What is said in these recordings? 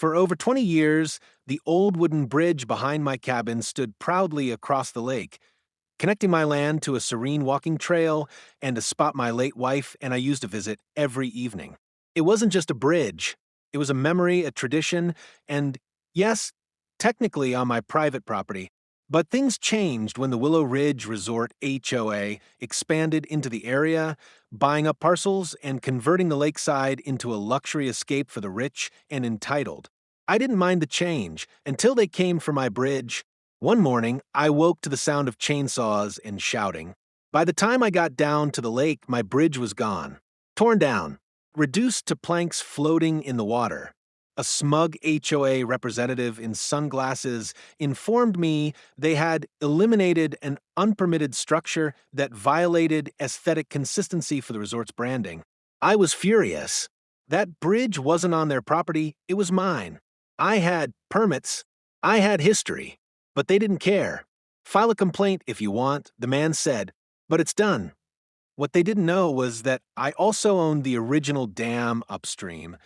For over 20 years, the old wooden bridge behind my cabin stood proudly across the lake, connecting my land to a serene walking trail and a spot my late wife and I used to visit every evening. It wasn't just a bridge, it was a memory, a tradition, and yes, technically on my private property. But things changed when the Willow Ridge Resort HOA expanded into the area, buying up parcels and converting the lakeside into a luxury escape for the rich and entitled. I didn't mind the change until they came for my bridge. One morning, I woke to the sound of chainsaws and shouting. By the time I got down to the lake, my bridge was gone, torn down, reduced to planks floating in the water. A smug HOA representative in sunglasses informed me they had eliminated an unpermitted structure that violated aesthetic consistency for the resort's branding. I was furious. That bridge wasn't on their property, it was mine. I had permits, I had history, but they didn't care. File a complaint if you want, the man said, but it's done. What they didn't know was that I also owned the original dam upstream,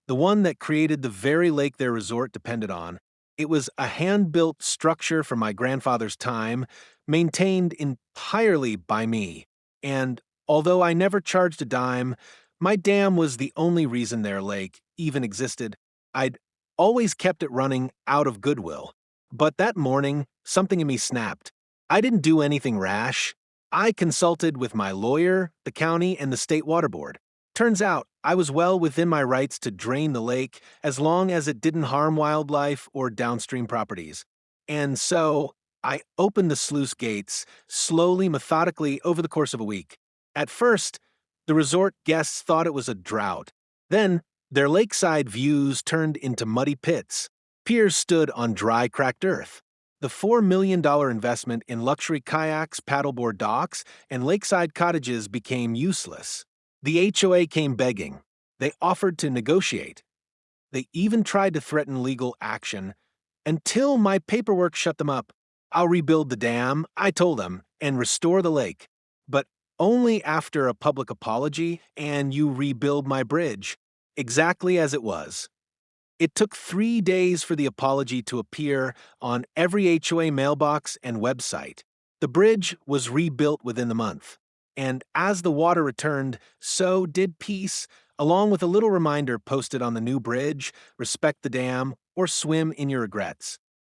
the one that created the very lake their resort depended on. It was a hand-built structure from my grandfather's time, maintained entirely by me. And although I never charged a dime, my dam was the only reason their lake even existed. I'd always kept it running out of goodwill. But that morning, something in me snapped. I didn't do anything rash. I consulted with my lawyer, the county, and the state water board. Turns out, I was well within my rights to drain the lake as long as it didn't harm wildlife or downstream properties. And so, I opened the sluice gates slowly, methodically over the course of a week. At first, the resort guests thought it was a drought. Then, their lakeside views turned into muddy pits. Piers stood on dry, cracked earth. The $4 million investment in luxury kayaks, paddleboard docks, and lakeside cottages became useless. The HOA came begging. They offered to negotiate. They even tried to threaten legal action until my paperwork shut them up. I'll rebuild the dam, I told them, and restore the lake. But only after a public apology and you rebuild my bridge, exactly as it was. It took 3 days for the apology to appear on every HOA mailbox and website. The bridge was rebuilt within the month. And as the water returned, so did peace, along with a little reminder posted on the new bridge, respect the dam, or swim in your regrets.